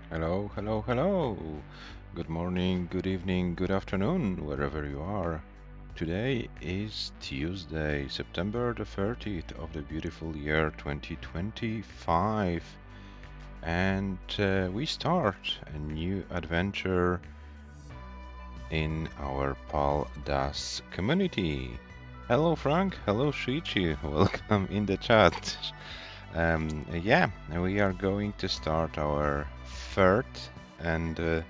Hello, hello, hello. Good morning, good evening, good afternoon, wherever you are. Today is Tuesday, September the 30th of the beautiful year 2025. And we start a new adventure in our Pal Das community. Hello, Frank. Hello, Shichi. Welcome in the chat. Yeah, we are going to start our third and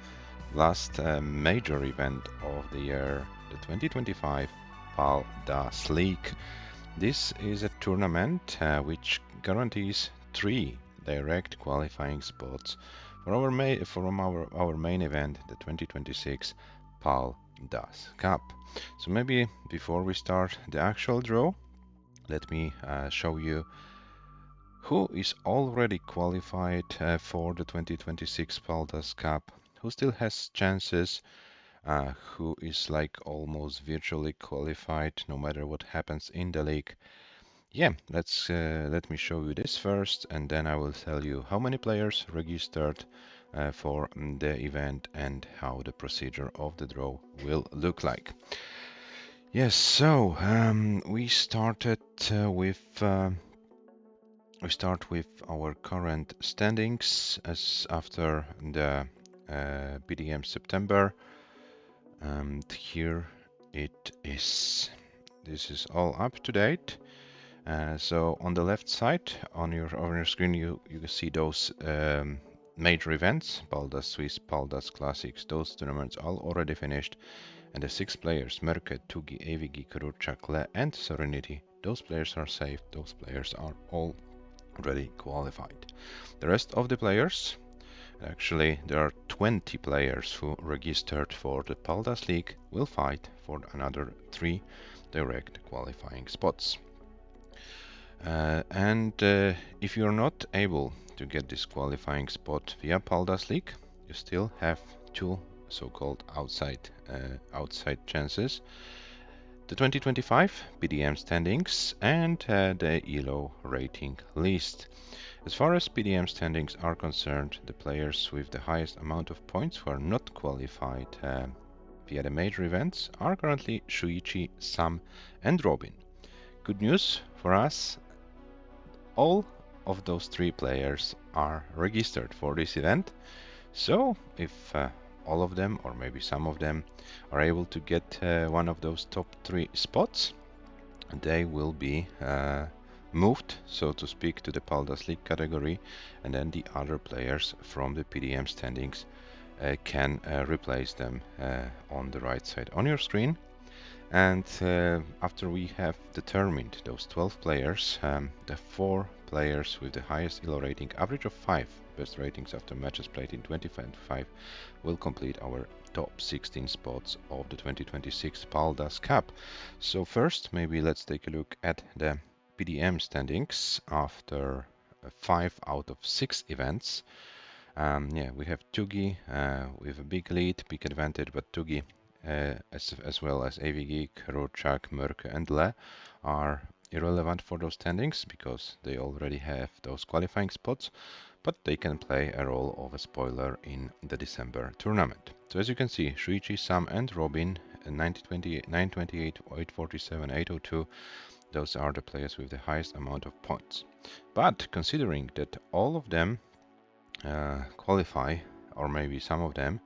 last major event of the year, the 2025 Pal Das League. This is a tournament which guarantees three direct qualifying spots for our main event, the 2026 Pal Das Cup. So maybe before we start the actual draw, let me show you who is already qualified for the 2026 Paldas Cup, who still has chances, who is like almost virtually qualified no matter what happens in the league. Yeah, let me show you this first, and then I will tell you how many players registered for the event and how the procedure of the draw will look like. Yes, so we started with we start with our current standings as after the PDM September, and here it is. This is all up to date. So on the left side on your screen you can see those major events: Paldas Swiss, Paldas Classics. Those tournaments are already finished, and the 6 players Merke, Tugi, AVG, Karuchak, Le, and Serenity. Those players are safe. Those players are all already qualified. The rest of the players, actually there are 20 players who registered for the Paldas League, will fight for another 3 direct qualifying spots. And if you're not able to get this qualifying spot via Paldas League, you still have 2 so-called outside chances: the 2025 PDM standings and the ELO rating list. As far as PDM standings are concerned, the players with the highest amount of points who are not qualified via the major events are currently Shuichi, Sam, and Robin. Good news for us, all of those 3 players are registered for this event, so if all of them, or maybe some of them, are able to get one of those top 3 spots, they will be moved, so to speak, to the Paldas League category, and then the other players from the PDM standings can replace them on the right side on your screen. And after we have determined those 12 players, the 4 players with the highest ELO rating, average of 5 best ratings after matches played in 2025, will complete our top 16 spots of the 2026 Paldas Cup. So first, maybe let's take a look at the PDM standings after 5 out of 6 events. Yeah, we have Tugi with a big lead, big advantage, but Tugi as well as AVG, Rochak, Merke, and Le are irrelevant for those standings because they already have those qualifying spots, but they can play a role of a spoiler in the December tournament. So as you can see, Shuichi, Sam, and Robin, 928, 847, 802, those are the players with the highest amount of points. But considering that all of them qualify, or maybe some of them,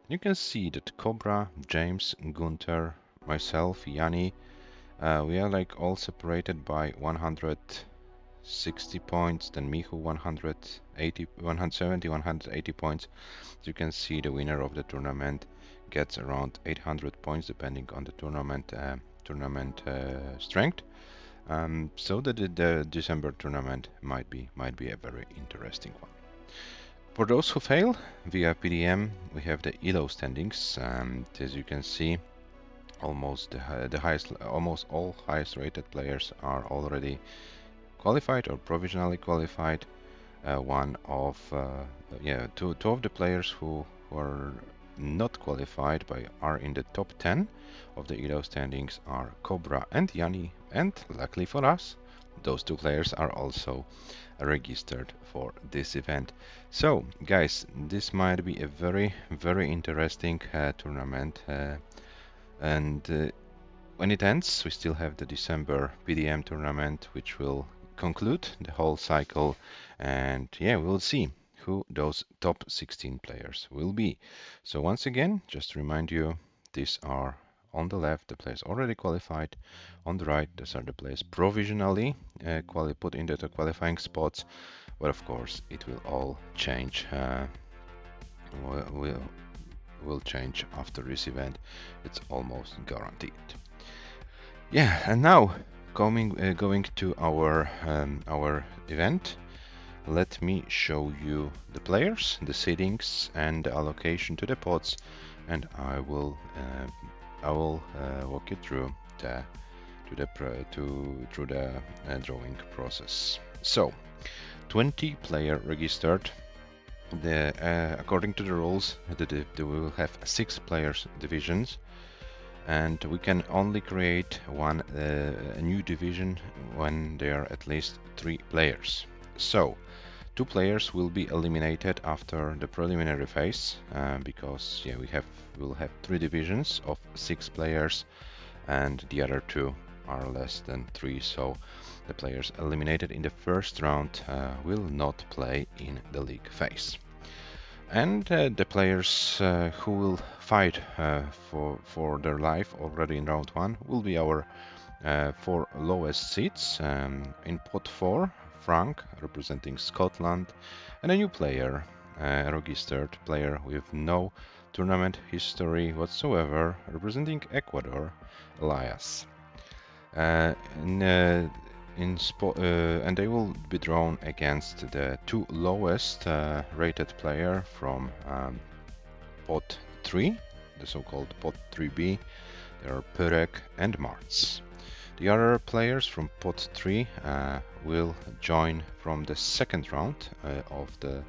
you can see that Cobra, James, Gunther, myself, Yanni, we are like all separated by 160 points, then Mihu 180, 170, 180 points. As you can see, the winner of the tournament gets around 800 points depending on the tournament strength. So the December tournament might be a very interesting one. For those who fail via PDM, we have the ELO standings, and as you can see, almost all highest rated players are already qualified or provisionally qualified. Two of the players who are not qualified are in the top 10 of the ELO standings are Cobra and Yanni, and luckily for us, those two players are also registered for this event. So, guys, this might be a very interesting tournament, and when it ends, we still have the December PDM tournament, which will conclude the whole cycle, and yeah, we'll see who those top 16 players will be. So once again, just to remind you, these are on the left the players already qualified, on the right these are the players provisionally put into the qualifying spots, but of course it will all change. Will change after this event. It's almost guaranteed. Yeah, and now going to our event. Let me show you the players, the seedings, and the allocation to the pots, and I will walk you through the drawing process. So, 20 player registered. According to the rules, we will have 6 players divisions, and we can only create a new division when there are at least 3 players. So 2 players will be eliminated after the preliminary phase, because yeah, we'll have 3 divisions of 6 players, and the other 2 are less than 3, so the players eliminated in the first round will not play in the league phase. And the players who will fight for their life already in round 1 will be our 4 lowest seeds. In pot 4, Frank, representing Scotland, and a new player, a registered player with no tournament history whatsoever, representing Ecuador, Elias. And they will be drawn against the 2 lowest rated player from pot 3, the so-called pot 3B. They are Purek and Martz. The other players from pot 3 will join from the second round of the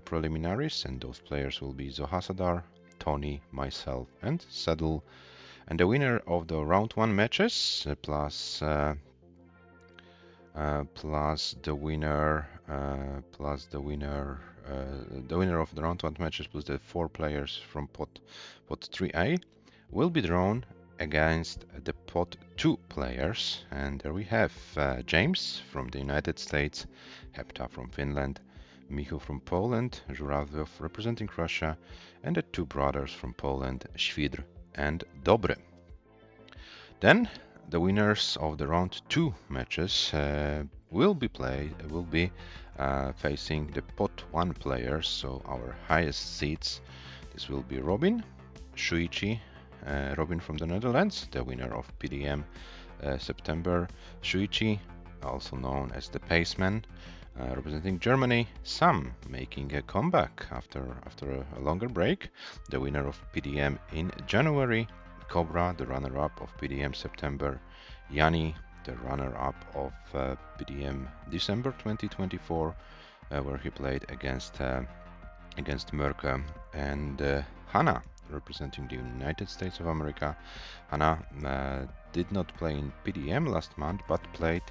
preliminaries, and those players will be Zohasadar, Tony, myself, and Saddle. And the winner of the round 1 matches plus the winner of the round 1 matches plus the 4 players from pot 3A will be drawn against the pot 2 players, and there we have James from the United States, Hepta from Finland, Michu from Poland, Żurawiew representing Russia, and the 2 brothers from Poland, Świdr and Dobre. Then the winners of the round 2 matches will be facing the pot 1 players, so our highest seeds. This will be Robin, Shuichi, Robin from the Netherlands, the winner of PDM September. Shuichi, also known as the Paceman, representing Germany. Sam, making a comeback after a longer break, the winner of PDM in January. Cobra, the runner-up of PDM September. Yanni, the runner-up of PDM December 2024, where he played against Merke. And Hannah, representing the United States of America. Hannah did not play in PDM last month, but played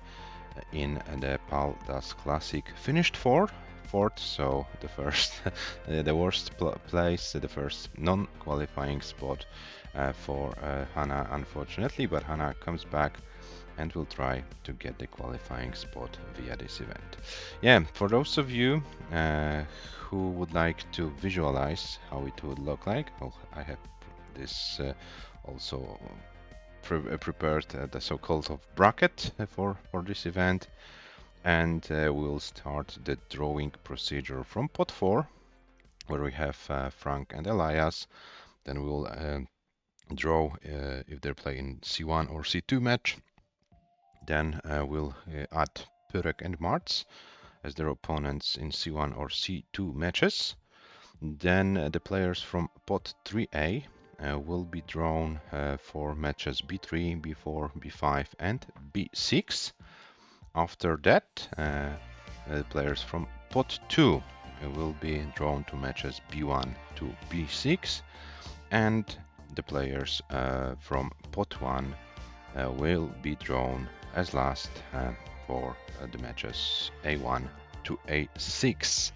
in the Paldas Classic. Finished fourth, so the first, the worst place, the first non-qualifying spot for Hannah, unfortunately. But Hannah comes back and will try to get the qualifying spot via this event. Yeah, for those of you who would like to visualize how it would look like, well, I have this also prepared the so-called bracket for this event, and we'll start the drawing procedure from pot 4, where we have Frank and Elias. Then we'll draw if they're playing C1 or C2 match. Then we'll add Purek and Martz as their opponents in C1 or C2 matches. Then the players from pot 3A will be drawn for matches B3, B4, B5 and B6. After that, the players from pot 2 will be drawn to matches B1 to B6, and the players from pot 1 will be drawn as last for the matches A1 to A6.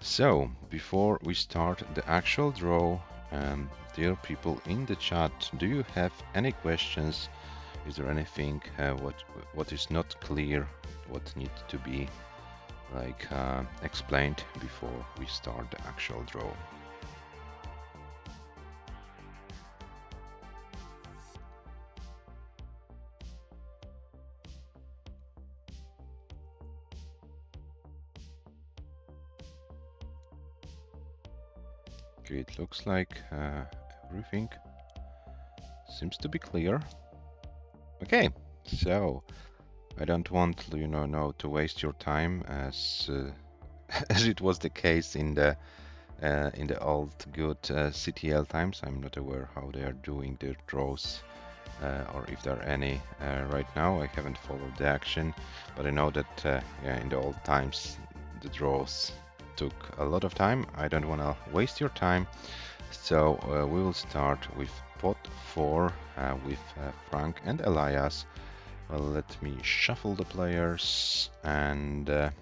So, before we start the actual draw, dear people in the chat, do you have any questions? Is there anything what is not clear, what needs to be explained before we start the actual draw? Okay, it looks like everything seems to be clear. Okay, so I don't want now to waste your time as as it was the case in the old good CTL times. I'm not aware how they are doing their draws or if there are any right now. I haven't followed the action, but I know that yeah, in the old times the draws took a lot of time. I don't want to waste your time, so we will start with pot 4 with Frank and Elias. Well, let me shuffle the players, and the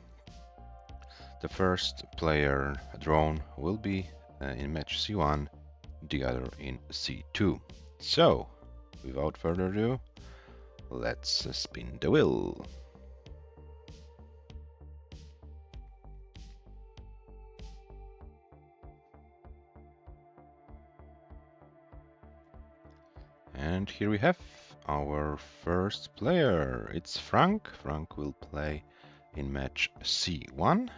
first player drawn will be in match C1, the other in C2. So, without further ado, let's spin the wheel. And here we have our first player. It's Frank. Frank will play in match C1.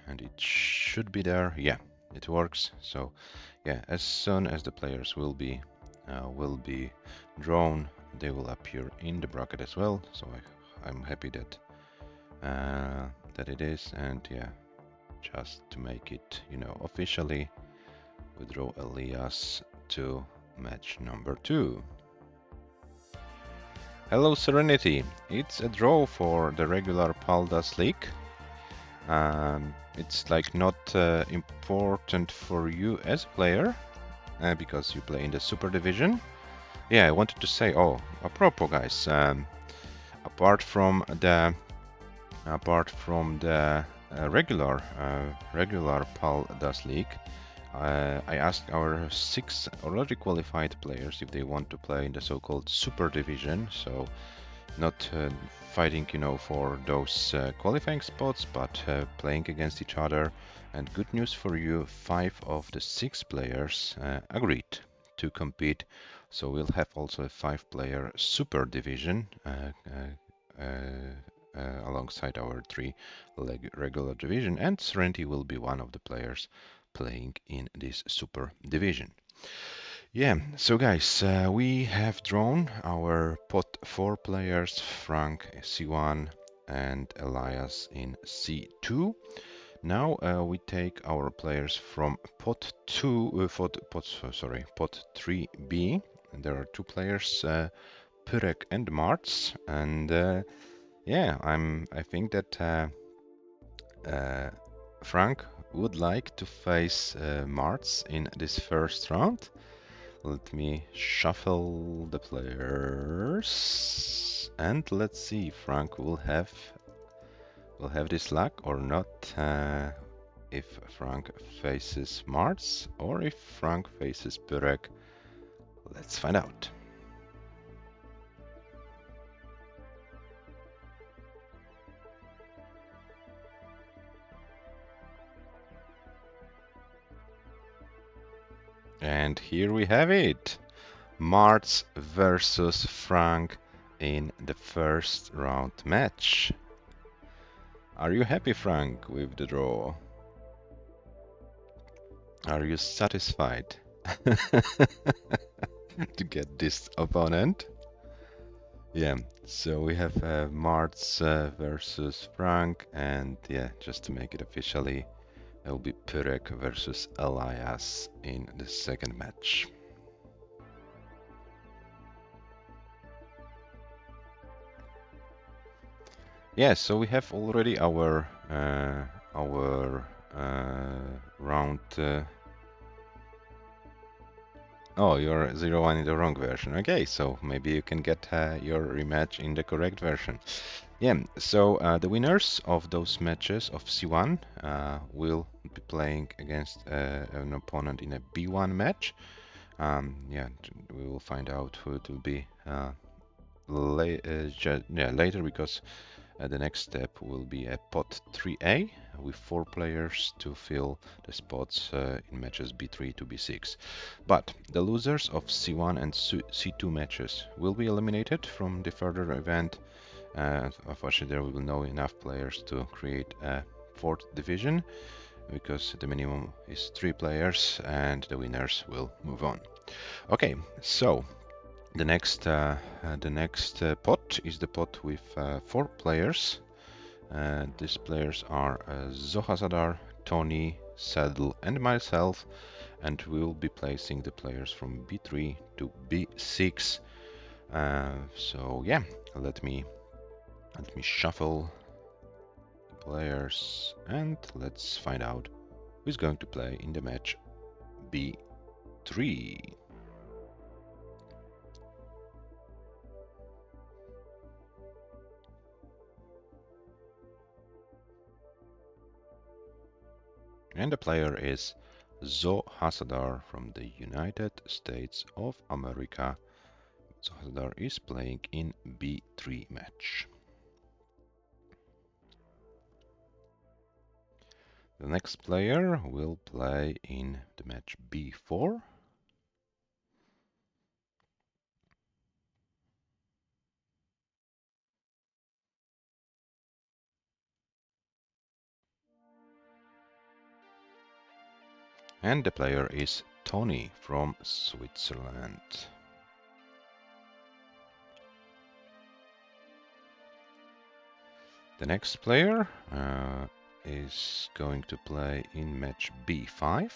And it should be there. Yeah, it works. So yeah, as soon as the players will be drawn, they will appear in the bracket as well. So I'm happy that that it is. And yeah, just to make it officially, we draw Elias to match number 2. Hello Serenity, it's a draw for the regular Paldas League. It's like not important for you as a player because you play in the Super Division. Yeah, I wanted to say, oh, apropos guys, apart from the regular Paldas League, I asked our 6 already qualified players if they want to play in the so-called Super Division, so not fighting, for those qualifying spots, but playing against each other. And good news for you, 5 of the 6 players agreed to compete. So we'll have also a 5-player Super Division alongside our 3 regular division, and Serenity will be one of the players playing in this Super Division. Yeah, so guys, we have drawn our pot 4 players, Frank C1 and Elias in C2. Now we take our players from pot 3B. And there are 2 players, Purek and Marts, and yeah, I think that Frank would like to face Marts in this first round. Let me shuffle the players, and let's see if Frank will have this luck or not. If Frank faces Marts or if Frank faces Burek, let's find out. And here we have it. Marts versus Frank in the first round match. Are you happy, Frank, with the draw? Are you satisfied to get this opponent? Yeah, so we have Marts versus Frank, and yeah, just to make it officially, it will be Purek versus Elias in the second match. Yeah, so we have already our round Oh, you're 0-1 in the wrong version. Okay, so maybe you can get your rematch in the correct version. Yeah, so the winners of those matches of C1 will be playing against an opponent in a B1 match. Yeah, we will find out who it will be later, because the next step will be a pot 3A with 4 players to fill the spots in matches B3 to B6. But the losers of C1 and C2 matches will be eliminated from the further event. Unfortunately, there will be no enough players to create a fourth division, because the minimum is 3 players and the winners will move on. Okay, so the next pot is the pot with 4 players. These players are Zohazadar, Tony, Saddle, and myself, and we will be placing the players from B3 to B6. So yeah, let me shuffle the players and let's find out who's going to play in the match B3. And the player is Zohazadar from the United States of America. Zohazadar is playing in B3 match. The next player will play in the match B4. And the player is Tony from Switzerland. The next player is going to play in match B5.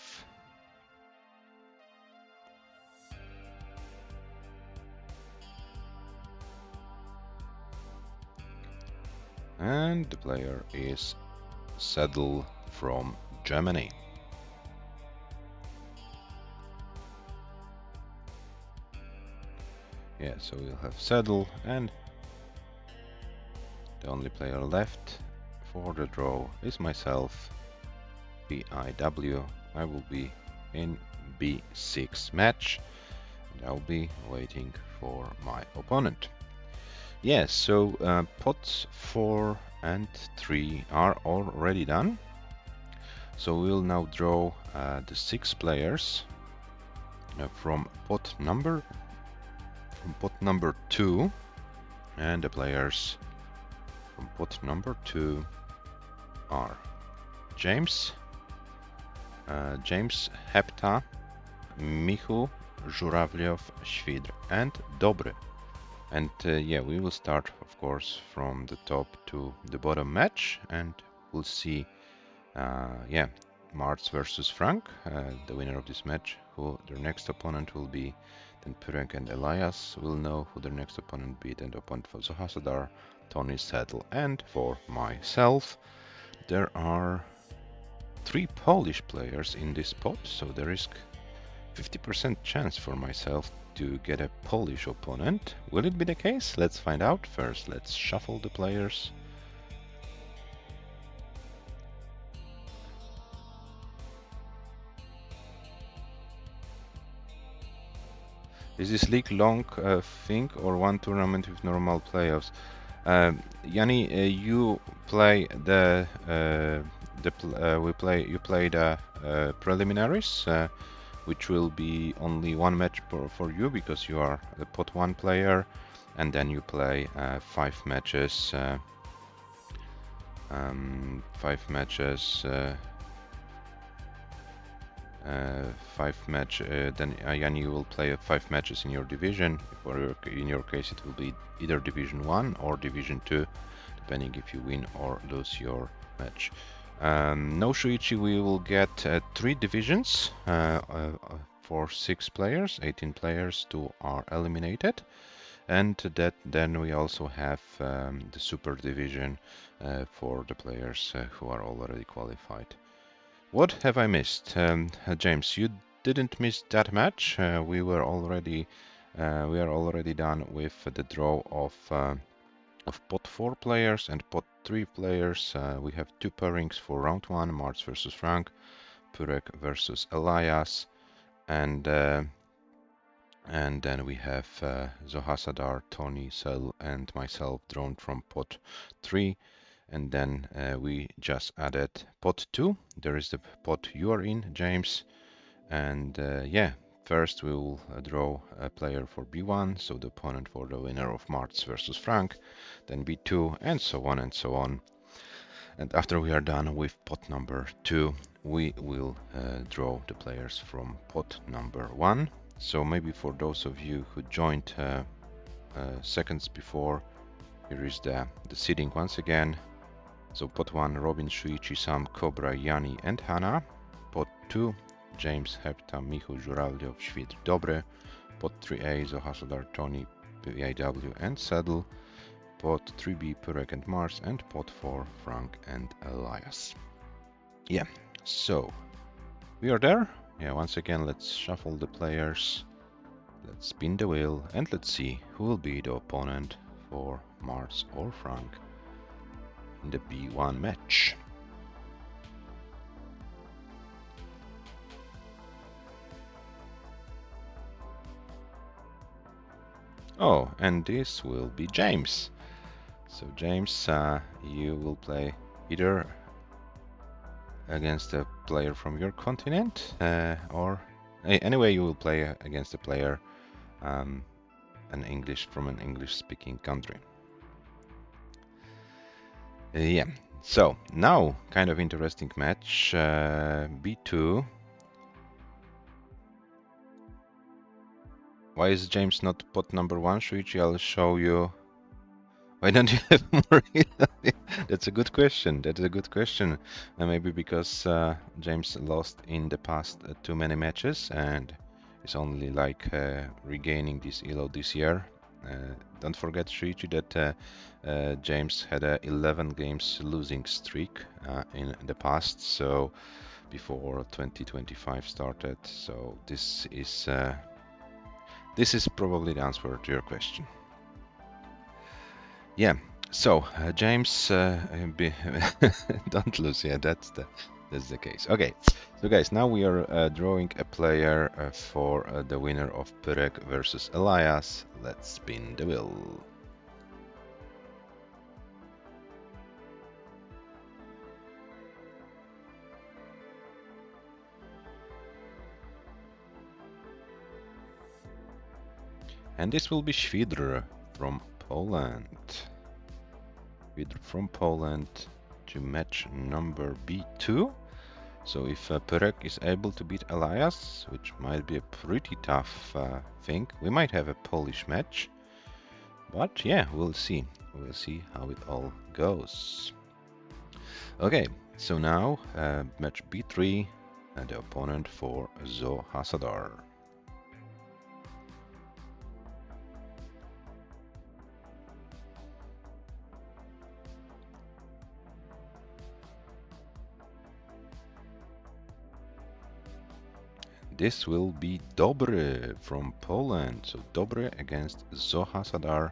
And the player is Saddle from Germany. Yeah, so we'll have Saddle, and the only player left for the draw is myself, BIW. I will be in B6 match, and I'll be waiting for my opponent. Yes, so pots 4 and 3 are already done. So we'll now draw the 6 players from pot number 2, and the players from pot number 2 are James, Hepta, Michu, Żurawliow, Świdr, and Dobry. And yeah, we will start, of course, from the top to the bottom match, and we'll see, yeah, Marz versus Frank, the winner of this match, who their next opponent will be. Then Purek and Elias will know who their next opponent be. Then the opponent for Zohazadar, Tony, Saddle, and for myself. There are 3 Polish players in this pot, so there is 50% chance for myself to get a Polish opponent. Will it be the case? Let's find out. First, let's shuffle the players. Is this league long thing or one tournament with normal playoffs? Yanni, you play you play the preliminaries, which will be only one match for you because you are the pot 1 player, and then you play 5 matches. 5 matches. 5 match. Then Yanni will play 5 matches in your division. In your case, it will be either Division 1 or Division 2, depending if you win or lose your match. No Shuichi, we will get 3 divisions for 6 players. 18 players, 2 are eliminated. And then we also have the Super Division for the players who are already qualified. What have I missed? James, you didn't miss that match. We are already done with the draw of pot 4 players and pot 3 players. We have two pairings for round 1, Marts versus Frank, Purek versus Elias, and then we have Zohasadar, Tony, Sel, and myself drawn from pot 3. And then we just added pot 2. There is the pot you are in, James. And yeah, first we will draw a player for B1, so the opponent for the winner of Marts versus Frank. Then B2, and so on and so on. And after we are done with pot number 2, we will draw the players from pot number 1. So maybe for those of you who joined seconds before, here is the seeding once again. So pot 1, Robin, Shuichi, Sam, Cobra, Yanni and Hanna. Pot 2, James, Hepta, Michu, Żurawliow, Świt, Dobre. Pot 3A, Zohasadar, Tony, PAW and Saddle. Pot 3B, Purek and Mars, and pot 4, Frank and Elias. Yeah, so we are there. Yeah, once again, let's shuffle the players. Let's spin the wheel and let's see who will be the opponent for Mars or Frank in the B1 match. Oh, and this will be James. So James, you will play either against a player from your continent, or anyway, you will play against a player from an English-speaking country. Yeah. So now, kind of interesting match. B2. Why is James not pot number 1, Shuichi? I'll show you. Why don't you have more? That's a good question. Maybe because James lost in the past too many matches and is only like regaining this elo this year. Don't forget, Shuichi, that James had a 11 games losing streak in the past, so before 2025 started. So this is probably the answer to your question. Yeah, so James, don't lose. Yeah, that's the case. Okay, so guys, now we are drawing a player for the winner of Purek versus Elias. Let's spin the wheel. And this will be Świdr from Poland. From Poland to match number B2. So if Purek is able to beat Elias, which might be a pretty tough thing, we might have a Polish match. But yeah, we'll see. We'll see how it all goes. Okay, so now match B3, and the opponent for Zohasadar. This will be Dobre from Poland. So Dobre against Zohasadar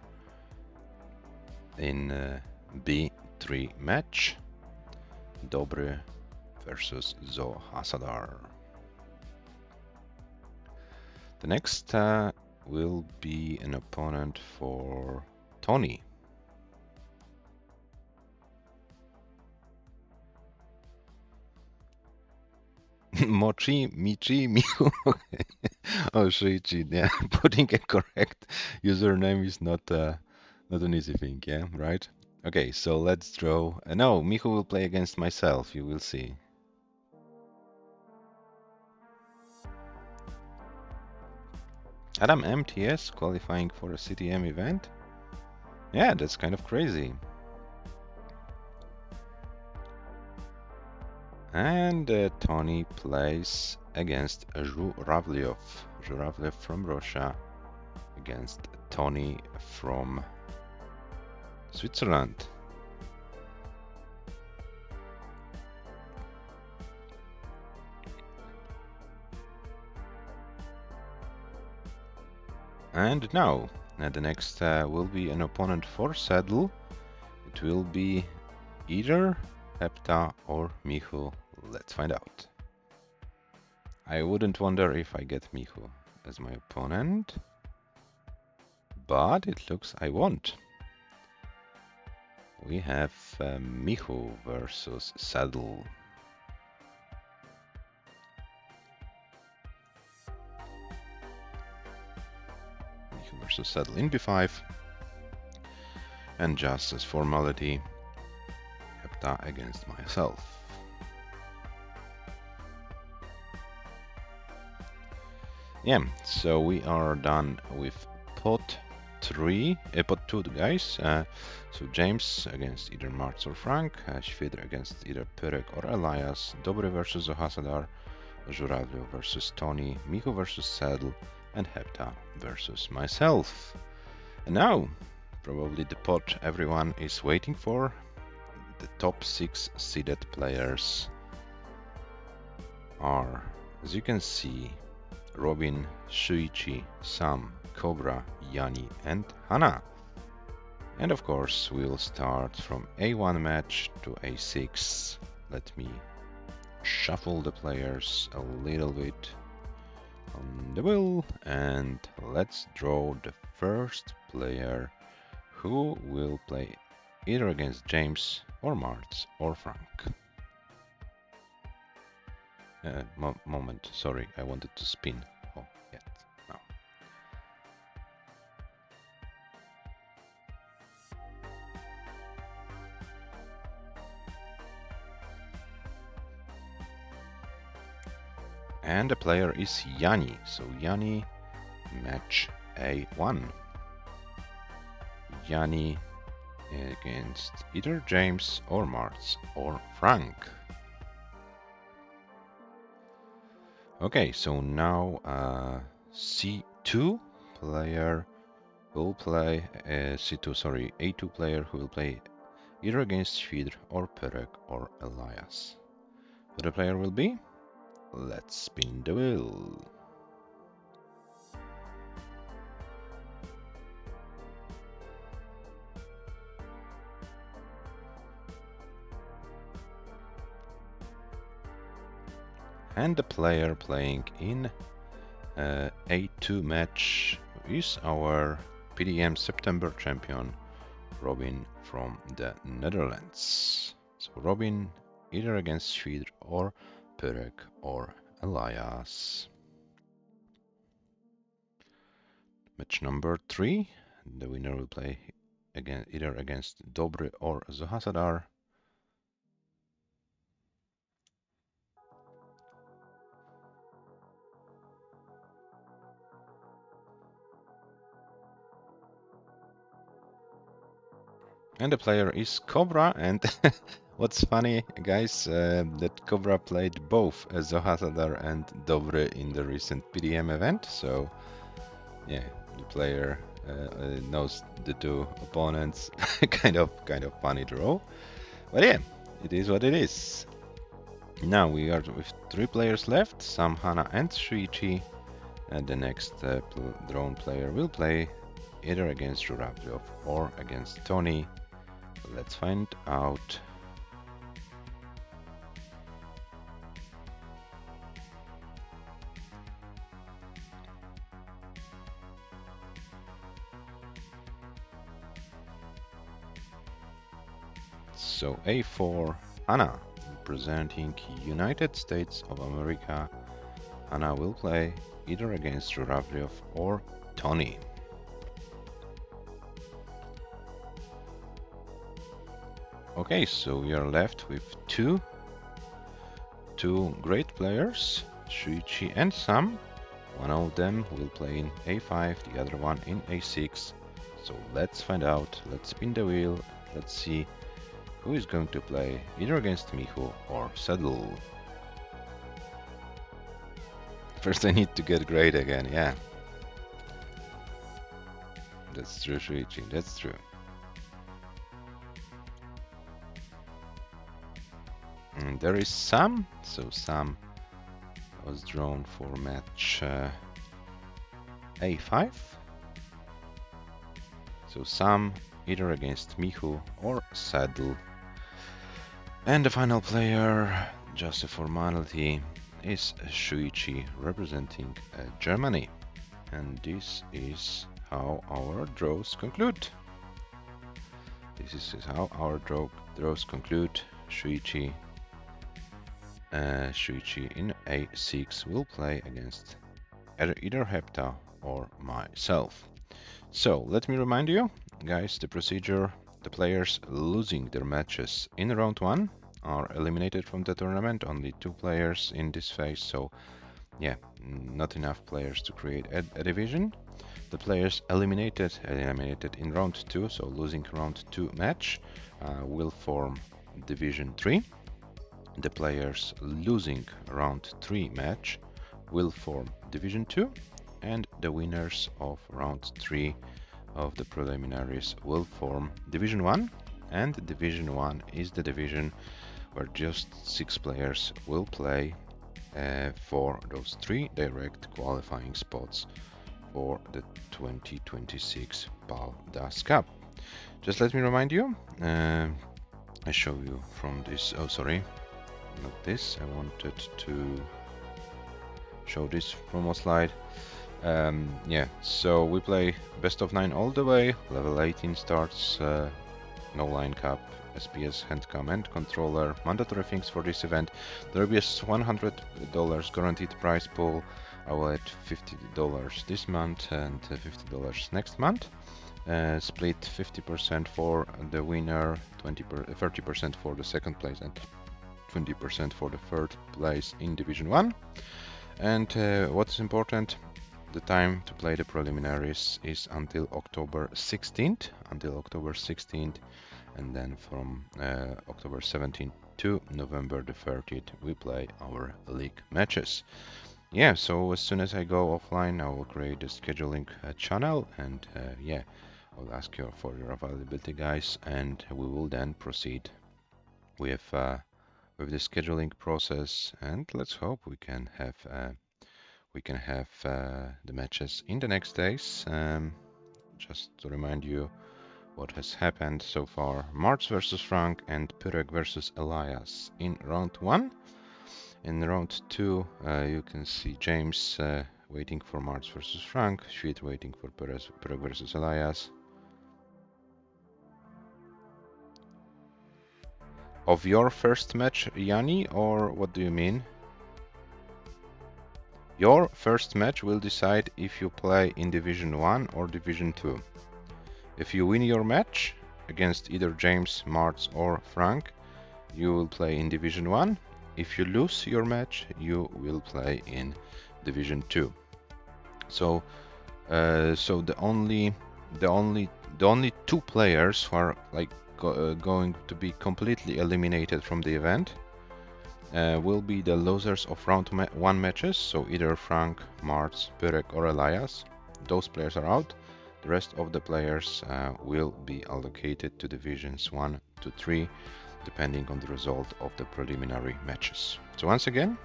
in B3 match. Dobre versus Zohasadar. The next will be an opponent for Tony. Mochi, Michi, Michu. Oh, Shuichi, yeah. Putting a correct username is not an easy thing, yeah, right? Okay, so let's draw. No, Michu will play against myself, you will see. Adam MTS qualifying for a CTM event? Yeah, that's kind of crazy. And Tony plays against Żurawliow. Żurawliow from Russia against Tony from Switzerland. And now, the next will be an opponent for saddle. It will be either Hepta or Michu. Let's find out. I wouldn't wonder if I get Michu as my opponent, but it looks I won't. We have Michu versus Saddle. Michu versus Saddle in b5. And just as formality, Hepta against myself. Yeah, so we are done with pot 2, guys. So James against either Martz or Frank, Świdr against either Pyrek or Elias, Dobry versus Zohasadar, Żurawlio versus Tony, Michu versus Saddle, and Hepta versus myself. And now, probably the pot everyone is waiting for. The top 6 seeded players are, as you can see, Robin, Shuichi, Sam, Cobra, Yanni, and Hana. And of course, we'll start from A1 match to A6. Let me shuffle the players a little bit on the wheel, and let's draw the first player who will play either against James or Martz or Frank. Moment, sorry, I wanted to spin. Oh, yet, no. And the player is Yanni, so Yanni, match A1. Yanni against either James or Martz or Frank. Okay, so now C2 player will play A2 player who will play either against Świdr or Pyrek or Elias. Who the player will be? Let's spin the wheel. And the player playing in A2 match is our PDM September champion, Robin from the Netherlands. So Robin either against Świdr or Pyrek or Elias. Match number 3, the winner will play again either against Dobry or Zohasadar. And the player is Cobra, and what's funny, guys, that Cobra played both Zohasadar and Dobry in the recent PDM event, so yeah, the player knows the two opponents. kind of funny draw, but yeah, it is what it is. Now we are with 3 players left, Sam, Hana, and Shuichi, and the next drawn player will play either against Żurawlio or against Tony. Let's find out. So A4, Hana, representing United States of America. Hana will play either against Żurawlio or Tony. Okay, so we are left with two great players, Shuichi and Sam. One of them will play in A5, the other one in A6. So let's find out, let's spin the wheel, let's see who is going to play either against Michu or Saddle. First I need to get great again, yeah. That's true, Shuichi, that's true. And there is Sam, so Sam was drawn for match A5. So Sam either against Michu or Saddle. And the final player, just a formality, is Shuichi representing Germany. And this is how our draws conclude. This is how our draws conclude. Shuichi in A6 will play against either Hepta or myself. So let me remind you, guys, the procedure. The players losing their matches in round 1 are eliminated from the tournament. Only 2 players in this phase, so yeah, not enough players to create a division. The players eliminated in round 2, so losing round 2 match, will form division 3. The players losing round 3 match will form division 2, and the winners of round 3 of the preliminaries will form division 1, and division 1 is the division where just 6 players will play for those 3 direct qualifying spots for the 2026 Paldas Cup. Just let me remind you, I show you from this, oh sorry, not this, I wanted to show this promo slide. Yeah, so we play best of 9 all the way, level 18 starts, no line cap, SPS, handcam and controller. Mandatory things for this event: there will be a $100 guaranteed prize pool. I will add $50 this month and $50 next month. Split 50% for the winner, 30% for the second place and 20% for the third place in Division 1. And what's important, the time to play the preliminaries is until October 16th, and then from October 17th to November the 30th we play our league matches. Yeah, so as soon as I go offline I will create a scheduling channel, and yeah, I'll ask you for your availability, guys, and we will then proceed with the scheduling process, and let's hope we can have the matches in the next days. Just to remind you what has happened so far: March versus Frank and Pyrek versus Elias in round 1. In round 2, you can see James waiting for March versus Frank, Sweet waiting for Pyrek versus Elias. Of your first match, Yanni, or what do you mean? Your first match will decide if you play in Division 1 or Division 2. If you win your match against either James, Martz or Frank, you will play in Division 1. If you lose your match, you will play in Division 2. So the only 2 players who are like going to be completely eliminated from the event will be the losers of round 1 matches, so either Frank, Martz, Pyrek or Elias. Those players are out. The rest of the players will be allocated to divisions 1 to 3, depending on the result of the preliminary matches. So once again,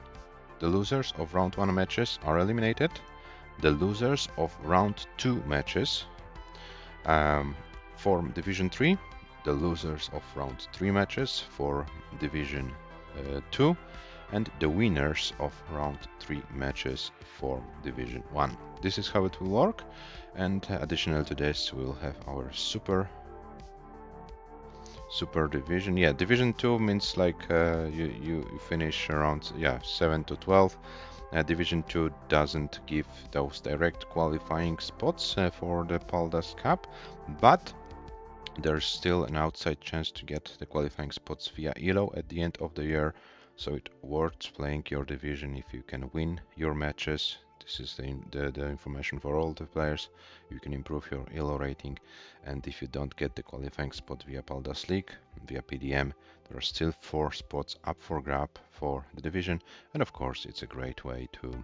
the losers of round 1 matches are eliminated. The losers of round 2 matches form division 3. The losers of round 3 matches for division 2, and the winners of round 3 matches form division 1. This is how it will work, and additional to this we'll have our super division. Yeah, division 2 means like you finish around 7 to 12. Division 2 doesn't give those direct qualifying spots for the Paldas Cup, but there's still an outside chance to get the qualifying spots via ELO at the end of the year, so it's worth playing your division if you can win your matches. This is the information for all the players. You can improve your ELO rating, and if you don't get the qualifying spot via Paldas League, via PDM, there are still 4 spots up for grab for the division, and of course it's a great way to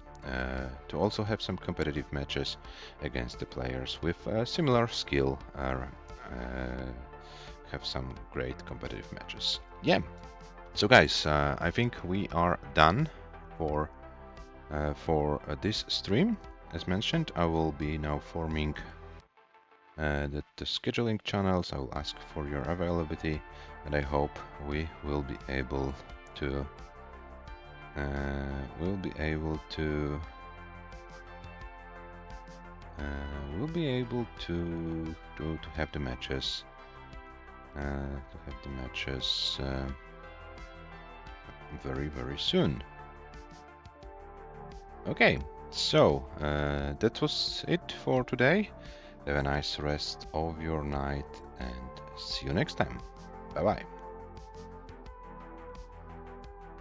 also have some competitive matches against the players with similar skill. Have some great competitive matches. Yeah, so guys, I think we are done for this stream. As mentioned, I will be now forming the scheduling channels. I will ask for your availability, and I hope we will be able to we'll be able to have the matches very soon. Okay, so that was it for today. Have a nice rest of your night and see you next time. Bye bye.